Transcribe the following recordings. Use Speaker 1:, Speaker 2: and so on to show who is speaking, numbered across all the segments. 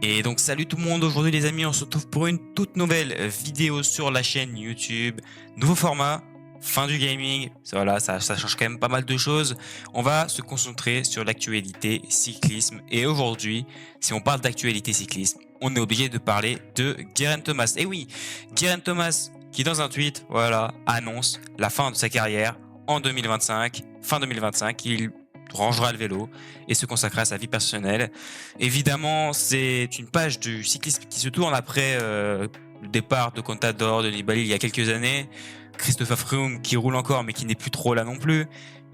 Speaker 1: Et donc salut tout le monde, aujourd'hui les amis, on se retrouve pour une toute nouvelle vidéo sur la chaîne YouTube. Nouveau format, fin du gaming, voilà, ça change quand même pas mal de choses. On va se concentrer sur l'actualité cyclisme. Et aujourd'hui, si on parle d'actualité cyclisme, on est obligé de parler de Geraint Thomas. Et oui, Geraint Thomas qui dans un tweet, voilà, annonce la fin de sa carrière en 2025, fin 2025, il rangera le vélo et se consacrera à sa vie personnelle. Évidemment, c'est une page du cyclisme qui se tourne après le départ de Contador, de Nibali il y a quelques années. Christopher Froome qui roule encore mais qui n'est plus trop là non plus.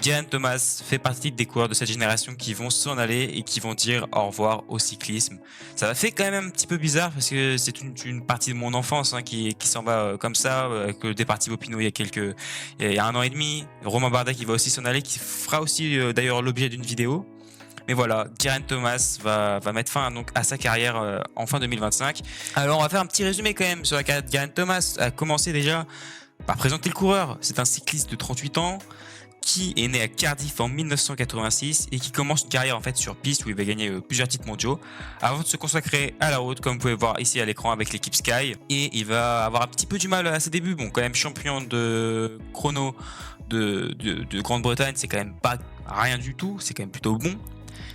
Speaker 1: Geraint Thomas fait partie des coureurs de cette génération qui vont s'en aller et qui vont dire au revoir au cyclisme. Ça m'a fait quand même un petit peu bizarre parce que c'est une partie de mon enfance qui s'en va comme ça, avec le départ Thibaut Pinot il y a un an et demi. Romain Bardet qui va aussi s'en aller, qui fera aussi d'ailleurs l'objet d'une vidéo. Mais voilà, Geraint Thomas va mettre fin donc à sa carrière en fin 2025. Alors on va faire un petit résumé quand même sur la carrière de Geraint Thomas. A commencé déjà par présenter le coureur. C'est un cycliste de 38 ans qui est né à Cardiff en 1986 et qui commence une carrière en fait sur piste où il va gagner plusieurs titres mondiaux avant de se consacrer à la route, comme vous pouvez voir ici à l'écran avec l'équipe Sky. Et il va avoir un petit peu du mal à ses débuts. Bon, quand même champion de chrono de Grande-Bretagne, c'est quand même pas rien du tout, c'est quand même plutôt bon.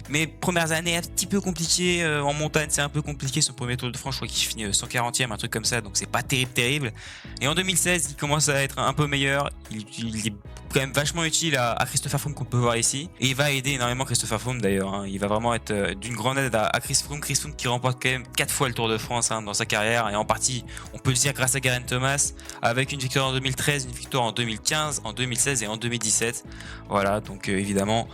Speaker 1: Mais premières années un petit peu compliquées, en montagne c'est un peu compliqué. Son premier Tour de France, je crois qu'il finit 140e, un truc comme ça, donc c'est pas terrible. Et en 2016 il commence à être un peu meilleur, il est quand même vachement utile à Christopher Froome qu'on peut voir ici, et il va aider énormément Christopher Froome d'ailleurs, hein. Il va vraiment être d'une grande aide à Chris Froome qui remporte quand même 4 fois le Tour de France dans sa carrière, et en partie on peut le dire grâce à Geraint Thomas, avec une victoire en 2013, une victoire en 2015, en 2016 et en 2017. Voilà, donc évidemment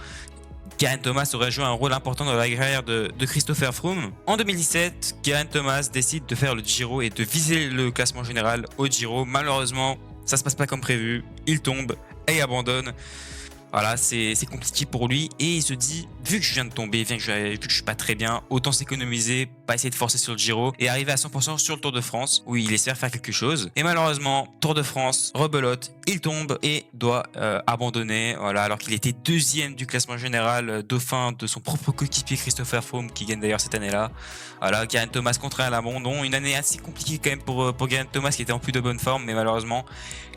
Speaker 1: Geraint Thomas aurait joué un rôle important dans la carrière de Christopher Froome. En 2017, Geraint Thomas décide de faire le Giro et de viser le classement général au Giro. Malheureusement, ça se passe pas comme prévu. Il tombe et abandonne. Voilà, c'est compliqué pour lui et il se dit, vu que je viens de tomber, vu que je suis pas très bien, autant s'économiser, pas essayer de forcer sur le Giro et arriver à 100% sur le Tour de France où il espère faire quelque chose. Et malheureusement, Tour de France, rebelote, il tombe et doit abandonner, voilà, alors qu'il était deuxième du classement général, dauphin de son propre coéquipier Christopher Froome qui gagne d'ailleurs cette année-là. Voilà, Geraint Thomas contraint à l'abandon, une année assez compliquée quand même pour Geraint Thomas qui était en plus de bonne forme, mais malheureusement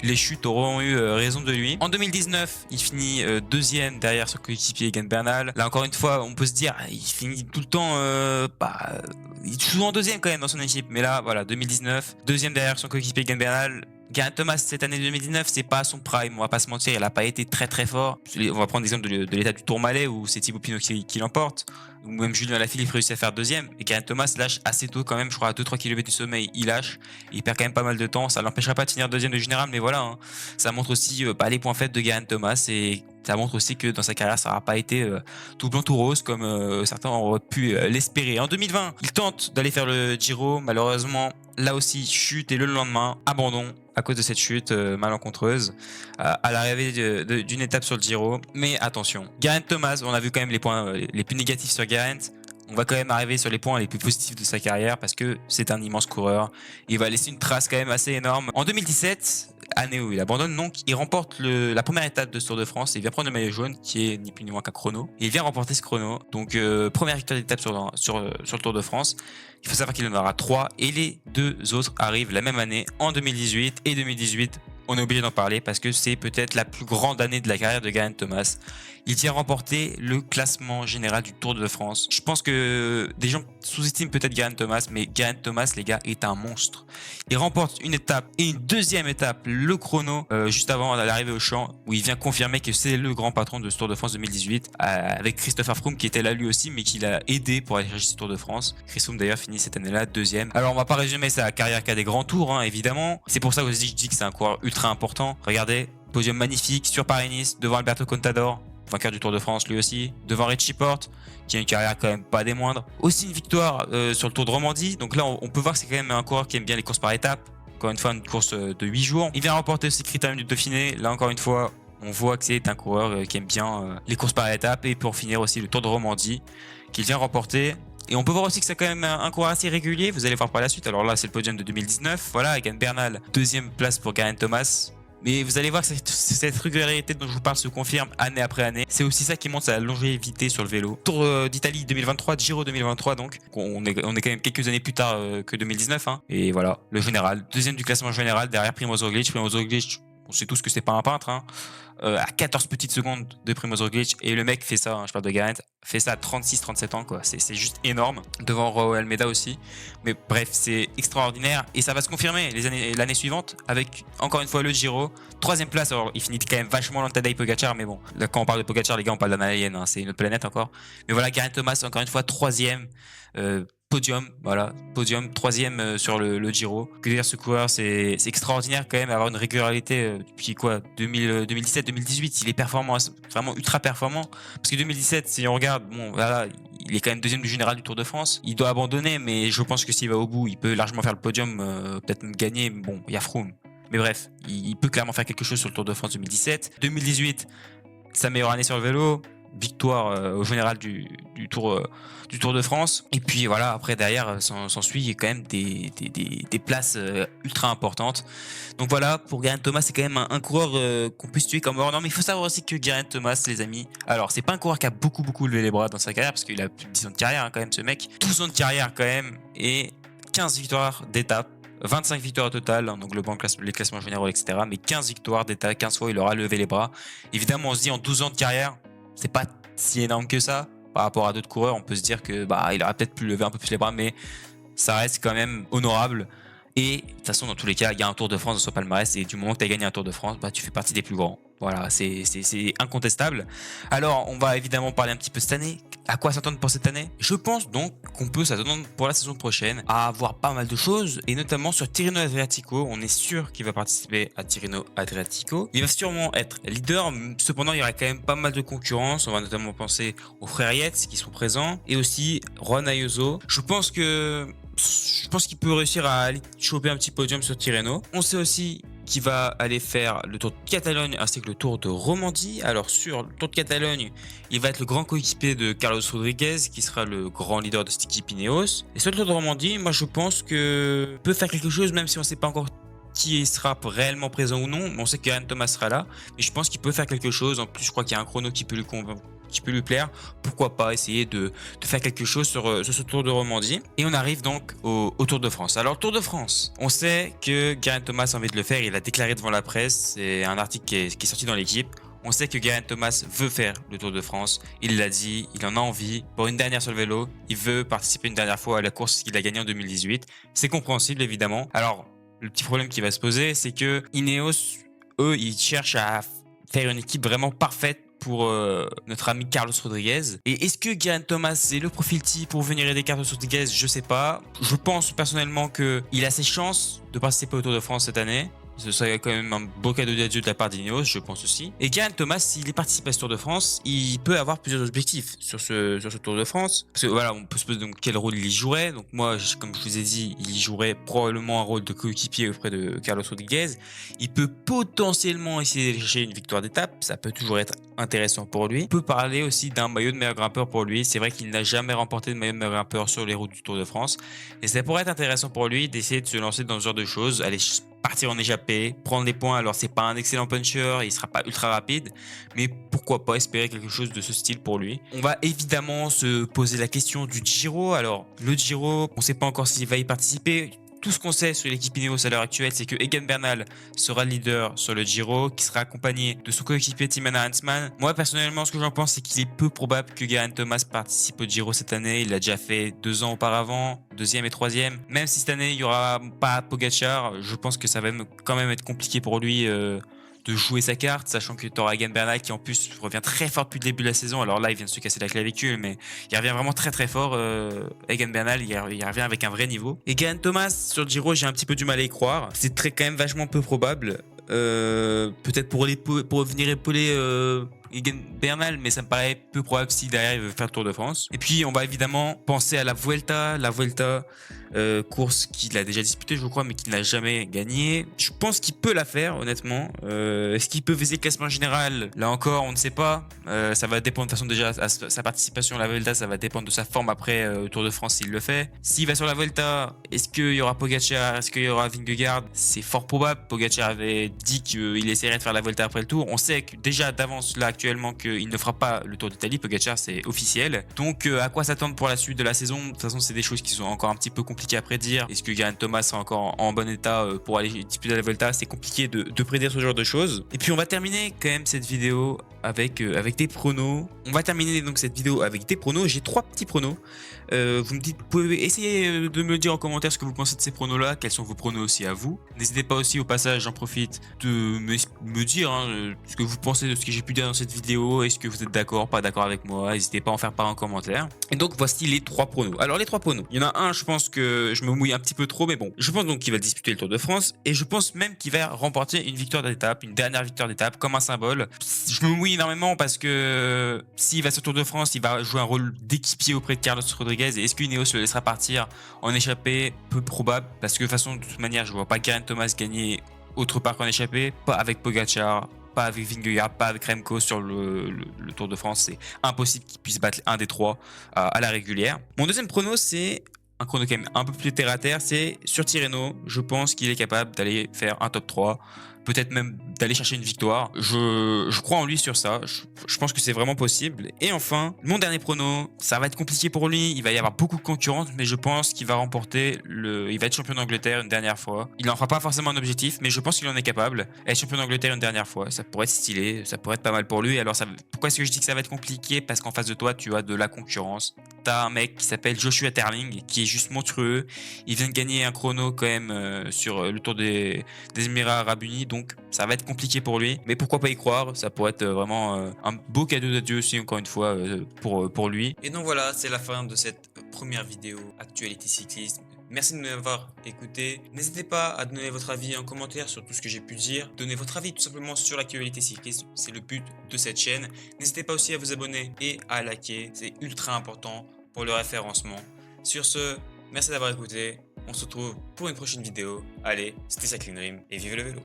Speaker 1: les chutes auront eu raison de lui. En 2019, il finit deuxième derrière son coéquipier Egan Bernal. Là encore une fois, on peut se dire, il finit tout le temps, il est souvent deuxième quand même dans son équipe. Mais là, voilà, 2019, deuxième derrière son coéquipier Egan Bernal. Geraint Thomas cette année 2019, c'est pas son prime, on va pas se mentir, il a pas été très fort. On va prendre l'exemple de l'étape du Tourmalet où c'est Thibaut Pinot qui l'emporte, ou même Julien Alaphilippe réussit à faire deuxième, et Geraint Thomas lâche assez tôt quand même, je crois à 2-3 km du sommet, il lâche, il perd quand même pas mal de temps, ça l'empêchera pas de finir deuxième de général, mais voilà, hein, ça montre aussi les points faibles de Geraint Thomas, et ça montre aussi que dans sa carrière ça n'aura pas été tout blanc tout rose comme certains auraient pu l'espérer. En 2020, il tente d'aller faire le Giro, malheureusement là aussi chute et le lendemain abandon à cause de cette chute malencontreuse à l'arrivée d'une étape sur le Giro. Mais attention, Geraint Thomas, on a vu quand même les points les plus négatifs sur Geraint. On va quand même arriver sur les points les plus positifs de sa carrière parce que c'est un immense coureur. Il va laisser une trace quand même assez énorme. En 2017, année où il abandonne, donc il remporte la première étape de ce Tour de France et il vient prendre le maillot jaune qui est ni plus ni moins qu'un chrono. Et il vient remporter ce chrono. Donc première victoire d'étape sur le Tour de France. Il faut savoir qu'il en aura 3 et les 2 autres arrivent la même année en 2018 et 2018. On est obligé d'en parler parce que c'est peut-être la plus grande année de la carrière de Geraint Thomas. Il vient remporter le classement général du Tour de France. Je pense que des gens sous-estiment peut-être Geraint Thomas, mais Geraint Thomas, les gars, est un monstre. Il remporte une étape et une deuxième étape, le chrono, juste avant l'arrivée au champ, où il vient confirmer que c'est le grand patron de ce Tour de France 2018, avec Christopher Froome qui était là lui aussi, mais qui l'a aidé pour aller chercher ce Tour de France. Chris Froome d'ailleurs finit cette année-là deuxième. Alors on va pas résumer sa carrière qu'à des grands tours, hein, évidemment. C'est pour ça que je dis que c'est un coureur ultra important. Regardez, podium magnifique sur Paris-Nice, devant Alberto Contador, vainqueur du Tour de France lui aussi, devant Richie Porte, qui a une carrière quand même pas des moindres. Aussi une victoire sur le Tour de Romandie, donc là on peut voir que c'est quand même un coureur qui aime bien les courses par étapes. Encore une fois, une course de 8 jours. Il vient remporter aussi Critérium du Dauphiné, là encore une fois, on voit que c'est un coureur qui aime bien les courses par étapes. Et pour finir aussi le Tour de Romandie, qu'il vient remporter. Et on peut voir aussi que c'est quand même un coureur assez régulier, vous allez voir par la suite. Alors là c'est le podium de 2019, voilà, Egan Bernal, deuxième place pour Geraint Thomas. Mais vous allez voir que cette régularité dont je vous parle se confirme année après année. C'est aussi ça qui montre sa longévité sur le vélo. Tour d'Italie 2023, Giro 2023 donc. On est quand même quelques années plus tard que 2019. Hein. Et voilà, le général. Deuxième du classement général derrière Primoz Roglic. Primoz Roglic, on sait tous que c'est pas un peintre. Hein. À 14 petites secondes de Primoz Roglic. Et le mec fait ça, hein, je parle de Garrett, fait ça à 36-37 ans. Quoi. C'est juste énorme. Devant Raúl Almeida aussi. Mais bref, c'est extraordinaire. Et ça va se confirmer l'année suivante avec encore une fois le Giro. Troisième place, alors il finit quand même vachement loin de Tadej Pogacar. Mais bon, là, quand on parle de Pogacar, les gars, on parle d'un alien. Hein, c'est une autre planète encore. Mais voilà, Geraint Thomas, encore une fois, troisième. Podium, voilà, podium, troisième sur le Giro. Que dire, ce coureur, c'est extraordinaire quand même, avoir une régularité depuis quoi, 2017-2018, il est performant, vraiment ultra performant. Parce que 2017, si on regarde, bon, voilà, il est quand même deuxième du général du Tour de France. Il doit abandonner, mais je pense que s'il va au bout, il peut largement faire le podium, peut-être même gagner. Bon, il y a Froome. Mais bref, il peut clairement faire quelque chose sur le Tour de France 2017. 2018, sa meilleure année sur le vélo. Victoire au général du Tour de France. Et puis voilà, après derrière s'ensuit quand même des places ultra importantes. Donc voilà, pour Geraint Thomas, c'est quand même un coureur qu'on peut situer comme hors norme. Mais il faut savoir aussi que Geraint Thomas, les amis, alors c'est pas un coureur qui a beaucoup levé les bras dans sa carrière, parce qu'il a plus de 10 ans de carrière hein, quand même, ce mec. 12 ans de carrière quand même, et 15 victoires d'étape. 25 victoires au total, en englobant les classements généraux, etc. Mais 15 victoires d'étape, 15 fois il aura levé les bras. Évidemment, on se dit en 12 ans de carrière, c'est pas si énorme que ça. Par rapport à d'autres coureurs, on peut se dire que il aurait peut-être pu lever un peu plus les bras, mais ça reste quand même honorable. Et de toute façon, dans tous les cas, il y a un Tour de France dans son palmarès, et du moment que tu as gagné un Tour de France, tu fais partie des plus grands. Voilà, c'est incontestable. Alors, on va évidemment parler un petit peu cette année. À quoi s'attendre pour cette année? Je pense donc qu'on peut s'attendre pour la saison prochaine à avoir pas mal de choses, et notamment sur Tirreno Adriatico. On est sûr qu'il va participer à Tirreno Adriatico. Il va sûrement être leader, cependant il y aura quand même pas mal de concurrence. On va notamment penser aux frères Yates qui sont présents, et aussi Juan Ayuso. Je pense qu'il peut réussir à aller choper un petit podium sur Tirreno. On sait aussi qu'il va aller faire le Tour de Catalogne ainsi que le Tour de Romandie. Alors sur le Tour de Catalogne, il va être le grand coéquipier de Carlos Rodriguez, qui sera le grand leader de cette équipe Ineos. Et sur le Tour de Romandie, moi je pense que peut faire quelque chose, même si on ne sait pas encore qui sera réellement présent ou non. On sait que Geraint Thomas sera là, mais je pense qu'il peut faire quelque chose. En plus, je crois qu'il y a un chrono qui peut lui plaire. Pourquoi pas essayer de faire quelque chose sur ce Tour de Romandie. Et on arrive donc au Tour de France. Alors, Tour de France, on sait que Geraint Thomas a envie de le faire. Il a déclaré devant la presse. C'est un article qui est sorti dans l'équipe. On sait que Geraint Thomas veut faire le Tour de France. Il l'a dit, il en a envie. Pour une dernière sur le vélo, il veut participer une dernière fois à la course qu'il a gagnée en 2018. C'est compréhensible, évidemment. Alors, le petit problème qui va se poser, c'est que Ineos, eux, ils cherchent à faire une équipe vraiment parfaite pour notre ami Carlos Rodriguez. Et est-ce que Geraint Thomas est le profil type pour venir aider Carlos Rodriguez? Je sais pas. Je pense personnellement qu'il a ses chances de participer au Tour de France cette année. Ce serait quand même un beau cadeau d'adieu de la part d'Ineos, je pense aussi. Et Geraint Thomas, s'il est participé à ce Tour de France, il peut avoir plusieurs objectifs sur ce Tour de France. Parce que voilà, on peut se poser donc quel rôle il y jouerait. Donc moi, comme je vous ai dit, il y jouerait probablement un rôle de coéquipier auprès de Carlos Rodriguez. Il peut potentiellement essayer d'aller chercher une victoire d'étape. Ça peut toujours être intéressant pour lui. On peut parler aussi d'un maillot de meilleur grimpeur pour lui. C'est vrai qu'il n'a jamais remporté de maillot de meilleur grimpeur sur les routes du Tour de France. Et ça pourrait être intéressant pour lui d'essayer de se lancer dans ce genre de choses. Aller partir en échappée, prendre des points. Alors c'est pas un excellent puncher, il sera pas ultra rapide, mais pourquoi pas espérer quelque chose de ce style pour lui. On va évidemment se poser la question du Giro. Alors le Giro, on sait pas encore s'il va y participer. Tout ce qu'on sait sur l'équipe Ineos à l'heure actuelle, c'est que Egan Bernal sera leader sur le Giro, qui sera accompagné de son coéquipier Timana Huntsman. Moi, personnellement, ce que j'en pense, c'est qu'il est peu probable que Geraint Thomas participe au Giro cette année. Il l'a déjà fait 2 ans auparavant, deuxième et troisième. Même si cette année, il n'y aura pas Pogacar, je pense que ça va quand même être compliqué pour lui de jouer sa carte, sachant que tu auras Egan Bernal qui en plus revient très fort depuis le début de la saison. Alors là, il vient de se casser la clavicule, mais il revient vraiment très fort. Egan Bernal, il revient avec un vrai niveau. Et Geraint Thomas sur le Giro, j'ai un petit peu du mal à y croire. C'est quand même vachement peu probable. Peut-être pour venir épauler Egan Bernal, mais ça me paraît peu probable si derrière il veut faire le Tour de France. Et puis on va évidemment penser à la Vuelta. La Vuelta, course qu'il a déjà disputée, je crois, mais qu'il n'a jamais gagnée. Je pense qu'il peut la faire, honnêtement. Est-ce qu'il peut viser le classement général? Là encore, on ne sait pas. Ça va dépendre de toute façon déjà à sa participation à la Vuelta, ça va dépendre de sa forme après au Tour de France s'il le fait. S'il va sur la Vuelta, est-ce qu'il y aura Pogacar? Est-ce qu'il y aura Vingegaard? C'est fort probable. Pogacar avait dit qu'il essaierait de faire la Vuelta après le Tour. On sait que déjà d'avance là actuellement qu'il ne fera pas le Tour d'Italie. Pogacar, c'est officiel. Donc à quoi s'attendre pour la suite de la saison? De toute façon, c'est des choses qui sont encore un petit peu compliquées à prédire. Est-ce que Geraint Thomas sera encore en bon état pour aller disputer la Vuelta? C'est compliqué de prédire ce genre de choses. Et puis on va terminer quand même cette vidéo avec des pronos. On va terminer donc cette vidéo avec des pronos. J'ai 3 petits pronos. Vous me dites, vous pouvez essayer de me dire en commentaire ce que vous pensez de ces pronos là, quels sont vos pronos aussi à vous. N'hésitez pas aussi au passage, j'en profite, de me dire ce que vous pensez de ce que j'ai pu dire dans cette vidéo. Est-ce que vous êtes d'accord, pas d'accord avec moi? N'hésitez pas à en faire part en commentaire. Et donc voici les 3 pronos. Alors les 3 pronos, il y en a un, je pense que je me mouille un petit peu trop, mais bon, je pense donc qu'il va disputer le Tour de France et je pense même qu'il va remporter une victoire d'étape, une dernière victoire d'étape comme un symbole. Je me mouille énormément parce que s'il va sur le Tour de France, il va jouer un rôle d'équipier auprès de Carlos Rodriguez. Et est-ce qu'Ineos le laissera partir en échappée? Peu probable, parce que de toute façon, de toute manière, je vois pas Geraint Thomas gagner autre part qu'en échappée, pas avec Pogacar, pas avec Vingegaard, pas avec Remco sur le Tour de France. C'est impossible qu'il puisse battre un des 3 à la régulière. Mon deuxième prono, c'est un chrono quand même un peu plus terre à terre, c'est sur Tirreno. Je pense qu'il est capable d'aller faire un top 3, peut-être même d'aller chercher une victoire. Je crois en lui sur ça, je pense que c'est vraiment possible. Et enfin, mon dernier prono, ça va être compliqué pour lui, il va y avoir beaucoup de concurrence, mais je pense qu'il va remporter il va être champion d'Angleterre une dernière fois. Il n'en fera pas forcément un objectif, mais je pense qu'il en est capable. Être champion d'Angleterre une dernière fois, ça pourrait être stylé, ça pourrait être pas mal pour lui. Alors pourquoi est-ce que je dis que ça va être compliqué? Parce qu'en face de toi, tu as de la concurrence. T'as un mec qui s'appelle Joshua Terling, qui est juste monstrueux. Il vient de gagner un chrono quand même sur le Tour des Émirats Arabes Unis, donc ça va être compliqué pour lui. Mais pourquoi pas y croire? Ça pourrait être vraiment un beau cadeau d'adieu aussi, encore une fois, pour lui. Et donc voilà, c'est la fin de cette première vidéo Actualité Cyclisme. Merci de m'avoir écouté. N'hésitez pas à donner votre avis en commentaire sur tout ce que j'ai pu dire. Donnez votre avis tout simplement sur l'actualité cyclisme. C'est le but de cette chaîne. N'hésitez pas aussi à vous abonner et à liker. C'est ultra important pour le référencement. Sur ce, merci d'avoir écouté. On se retrouve pour une prochaine vidéo. Allez, c'était Cycling Dream et vive le vélo.